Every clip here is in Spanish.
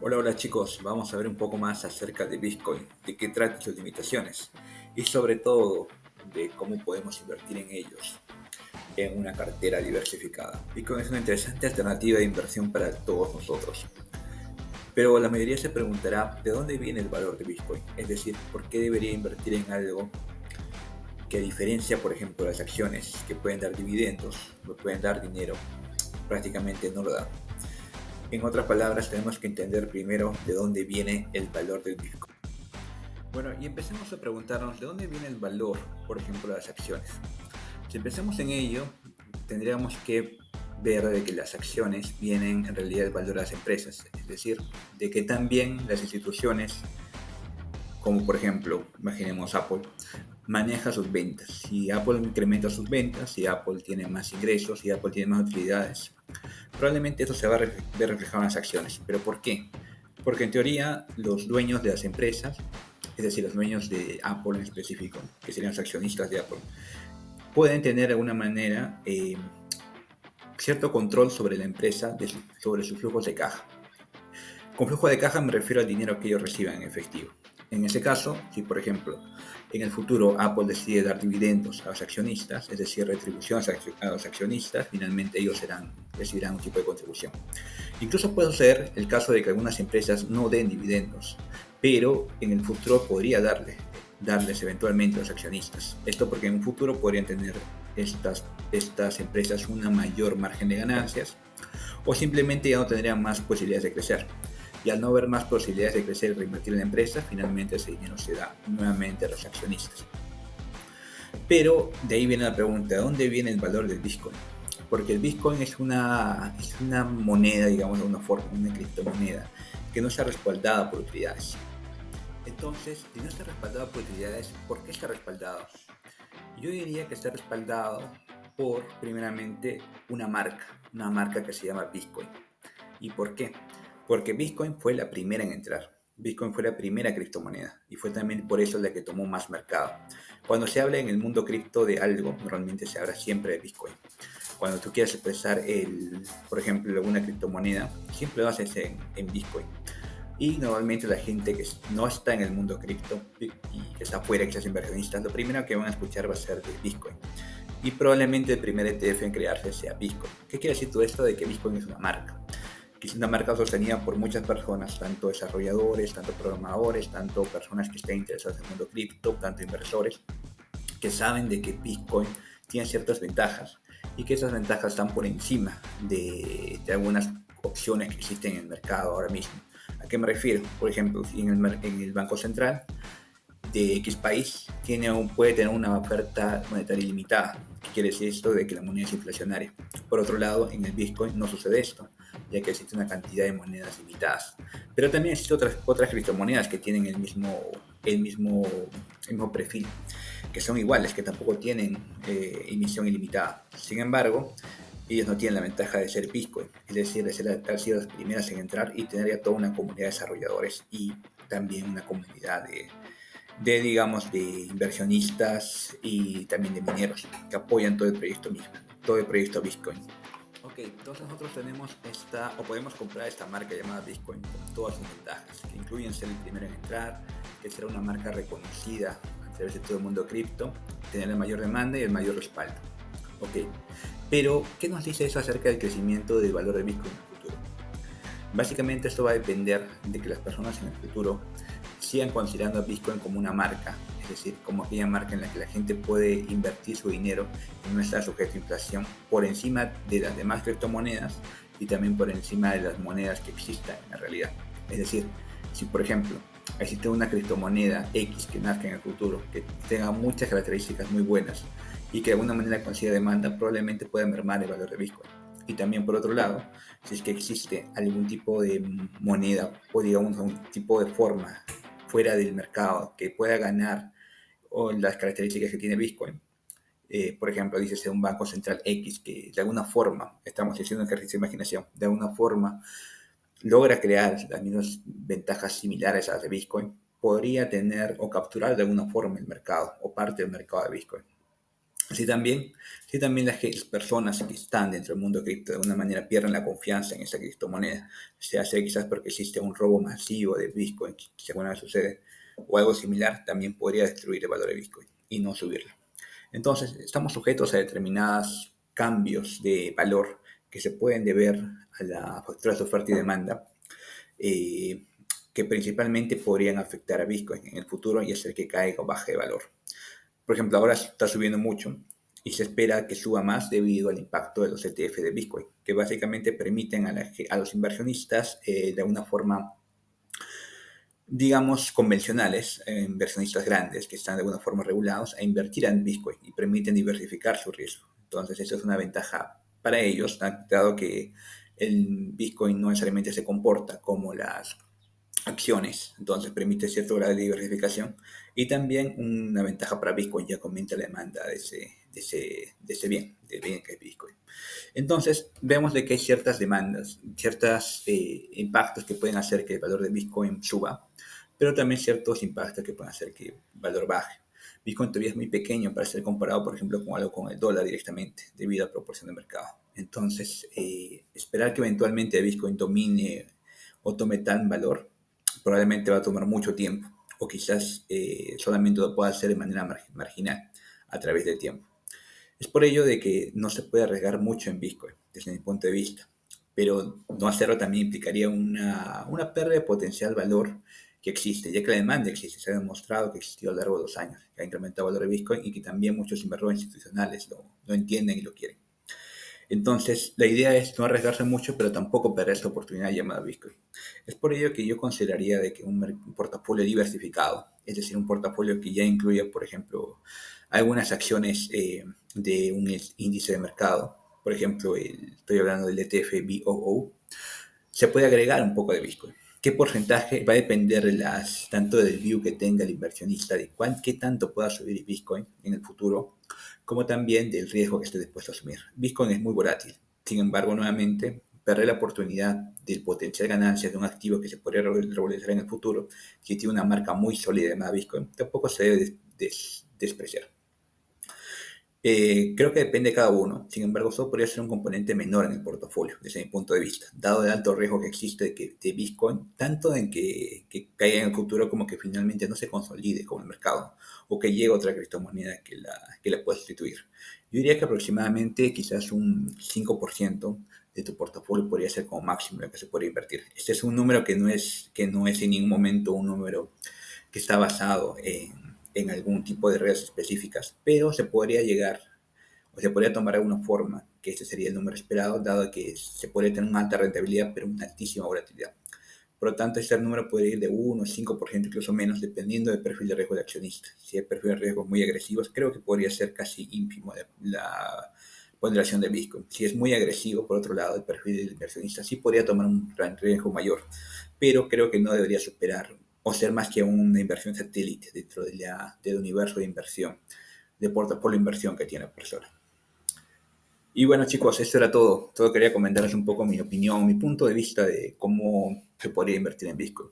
Hola, hola chicos, vamos a ver un poco más acerca de Bitcoin, de qué trata sus limitaciones y sobre todo de cómo podemos invertir en ellos en una cartera diversificada. Bitcoin es una interesante alternativa de inversión para todos nosotros, pero la mayoría se preguntará de dónde viene el valor de Bitcoin, es decir, por qué debería invertir en algo que a diferencia, por ejemplo, de las acciones que pueden dar dividendos, me pueden dar dinero, prácticamente no lo da. En otras palabras, tenemos que entender primero de dónde viene el valor del Bitcoin. Bueno, y empecemos a preguntarnos de dónde viene el valor, por ejemplo, de las acciones. Si empezamos en ello, tendríamos que ver de que las acciones vienen en realidad del valor de las empresas, es decir, de que también las instituciones, como por ejemplo, imaginemos Apple, maneja sus ventas. Si Apple incrementa sus ventas, si Apple tiene más ingresos, si Apple tiene más utilidades, probablemente eso se va a ver reflejado en las acciones. ¿Pero por qué? Porque en teoría los dueños de las empresas, es decir, los dueños de Apple en específico, que serían los accionistas de Apple, pueden tener de alguna manera cierto control sobre la empresa, sobre sus flujos de caja. Con flujo de caja me refiero al dinero que ellos reciban en efectivo. En ese caso, si por ejemplo en el futuro Apple decide dar dividendos a los accionistas, es decir, retribución a los accionistas, finalmente ellos recibirán un tipo de contribución. Incluso puede ser el caso de que algunas empresas no den dividendos, pero en el futuro podría darles eventualmente a los accionistas. Esto porque en un futuro podrían tener estas empresas una mayor margen de ganancias o simplemente ya no tendrían más posibilidades de crecer. Y al no haber más posibilidades de crecer y reinvertir en la empresa, finalmente ese dinero se da nuevamente a los accionistas. Pero de ahí viene la pregunta, ¿de dónde viene el valor del Bitcoin? Porque el Bitcoin es una moneda, digamos de alguna forma, una criptomoneda, que no está respaldada por utilidades. Entonces, si no está respaldada por utilidades, ¿por qué está respaldado? Yo diría que está respaldado por, primeramente, una marca que se llama Bitcoin. ¿Y por qué? Porque Bitcoin fue la primera en entrar. Bitcoin fue la primera criptomoneda y fue también por eso la que tomó más mercado. Cuando se habla en el mundo cripto de algo, normalmente se habla siempre de Bitcoin. Cuando tú quieres expresar, por ejemplo, una criptomoneda, siempre lo haces en Bitcoin. Y normalmente la gente que no está en el mundo cripto y que está afuera, que es inversionistas, lo primero que van a escuchar va a ser de Bitcoin. Y probablemente el primer ETF en crearse sea Bitcoin. ¿Qué quiere decir todo esto de que Bitcoin es una marca? Que es una marca sostenida por muchas personas, tanto desarrolladores, tanto programadores, tanto personas que estén interesadas en el mundo cripto, tanto inversores, que saben de que Bitcoin tiene ciertas ventajas y que esas ventajas están por encima de algunas opciones que existen en el mercado ahora mismo. ¿A qué me refiero? Por ejemplo, si en el Banco Central de X país puede tener una oferta monetaria ilimitada. ¿Qué quiere decir esto? De que la moneda es inflacionaria. Por otro lado, en el Bitcoin no sucede esto, ya que existe una cantidad de monedas limitadas. Pero también existen otras criptomonedas que tienen el mismo perfil, que son iguales, que tampoco tienen emisión ilimitada. Sin embargo, ellos no tienen la ventaja de ser Bitcoin, es decir, haber sido las primeras en entrar y tener ya toda una comunidad de desarrolladores y también una comunidad digamos, de inversionistas y también de mineros que apoyan todo el proyecto mismo, todo el proyecto Bitcoin. Ok, entonces nosotros tenemos o podemos comprar esta marca llamada Bitcoin con todas sus ventajas, que incluyen ser el primero en entrar, que será una marca reconocida a través de todo el mundo cripto, tener la mayor demanda y el mayor respaldo. Ok, pero ¿qué nos dice eso acerca del crecimiento del valor de Bitcoin en el futuro? Básicamente esto va a depender de que las personas en el futuro sigan considerando a Bitcoin como una marca, es decir, como aquella marca en la que la gente puede invertir su dinero y no está sujeto a inflación por encima de las demás criptomonedas y también por encima de las monedas que existan en la realidad. Es decir, si por ejemplo existe una criptomoneda X que nazca en el futuro, que tenga muchas características muy buenas y que de alguna manera consiga demanda, probablemente pueda mermar el valor de Bitcoin. Y también por otro lado, si es que existe algún tipo de moneda o digamos un tipo de forma fuera del mercado que pueda ganar o las características que tiene Bitcoin. Por ejemplo, dice un banco central X que de alguna forma, estamos haciendo un ejercicio de imaginación, de alguna forma logra crear las mismas ventajas similares a las de Bitcoin, podría tener o capturar de alguna forma el mercado o parte del mercado de Bitcoin. Si también, si también las personas que están dentro del mundo cripto de alguna manera pierden la confianza en esa criptomoneda, se hace quizás porque existe un robo masivo de Bitcoin, que alguna vez sucede, o algo similar, también podría destruir el valor de Bitcoin y no subirlo. Entonces, estamos sujetos a determinados cambios de valor que se pueden deber a la factura de oferta y demanda, eh, que principalmente podrían afectar a Bitcoin en el futuro y hacer que caiga o baje de valor. Por ejemplo, ahora está subiendo mucho y se espera que suba más debido al impacto de los ETF de Bitcoin, que básicamente permiten a los inversionistas de una forma, digamos, convencionales, inversionistas grandes que están de alguna forma regulados, a invertir en Bitcoin y permiten diversificar su riesgo. Entonces, eso es una ventaja para ellos, dado que el Bitcoin no necesariamente se comporta como las acciones, entonces permite cierto grado de diversificación y también una ventaja para Bitcoin, ya que aumenta la demanda de ese bien, del bien que es Bitcoin. Entonces vemos de que hay ciertas demandas, ciertos impactos que pueden hacer que el valor de Bitcoin suba, pero también ciertos impactos que pueden hacer que el valor baje. Bitcoin todavía es muy pequeño para ser comparado, por ejemplo, con algo con el dólar directamente, debido a la proporción de mercado. Entonces, esperar que eventualmente Bitcoin domine o tome tal valor probablemente va a tomar mucho tiempo o quizás solamente lo pueda hacer de manera marginal a través del tiempo. Es por ello de que no se puede arriesgar mucho en Bitcoin, desde mi punto de vista, pero no hacerlo también implicaría una pérdida de potencial valor que existe, ya que la demanda existe, se ha demostrado que existió a lo largo de los años, que ha incrementado el valor de Bitcoin y que también muchos inversores institucionales lo entienden y lo quieren. Entonces, la idea es no arriesgarse mucho, pero tampoco perder esta oportunidad llamada Bitcoin. Es por ello que yo consideraría de que un portafolio diversificado, es decir, un portafolio que ya incluya, por ejemplo, algunas acciones de un índice de mercado, por ejemplo, estoy hablando del ETF BOO, se puede agregar un poco de Bitcoin. ¿Qué porcentaje? Va a depender tanto del view que tenga el inversionista, de qué tanto pueda subir Bitcoin en el futuro, como también del riesgo que esté dispuesto a asumir. Bitcoin es muy volátil. Sin embargo, nuevamente, perder la oportunidad del potencial ganancia de un activo que se podría revalorizar en el futuro, si tiene una marca muy sólida llamada Bitcoin, tampoco se debe despreciar. Creo que depende de cada uno. Sin embargo, eso podría ser un componente menor en el portafolio, desde mi punto de vista, dado el alto riesgo que existe de Bitcoin, tanto en que caiga en el futuro como que finalmente no se consolide con el mercado o que llegue otra criptomoneda que la pueda sustituir. Yo diría que aproximadamente quizás un 5% de tu portafolio podría ser como máximo lo que se podría invertir. Este es un número que no es en ningún momento un número que está basado en algún tipo de redes específicas, pero se podría llegar o se podría tomar de alguna forma que este sería el número esperado, dado que se podría tener una alta rentabilidad, pero una altísima volatilidad. Por lo tanto, este número puede ir de 1 a 5%, incluso menos, dependiendo del perfil de riesgo de accionista. Si hay perfil de riesgo muy agresivos, creo que podría ser casi ínfimo la ponderación de Bitcoin. Si es muy agresivo, por otro lado, el perfil del inversionista sí podría tomar un gran riesgo mayor, pero creo que no debería superar o ser más que una inversión satélite dentro del universo de inversión, de portafolio de inversión que tiene la persona. Y bueno, chicos, eso era todo. Todo quería comentarles un poco mi opinión, mi punto de vista de cómo se podría invertir en Bitcoin.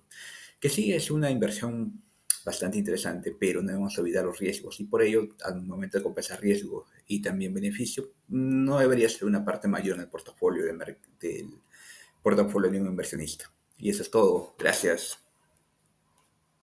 Que sí es una inversión bastante interesante, pero no debemos olvidar los riesgos. Y por ello, al momento de compensar riesgo y también beneficio, no debería ser una parte mayor en el portafolio del portafolio de un inversionista. Y eso es todo. Gracias.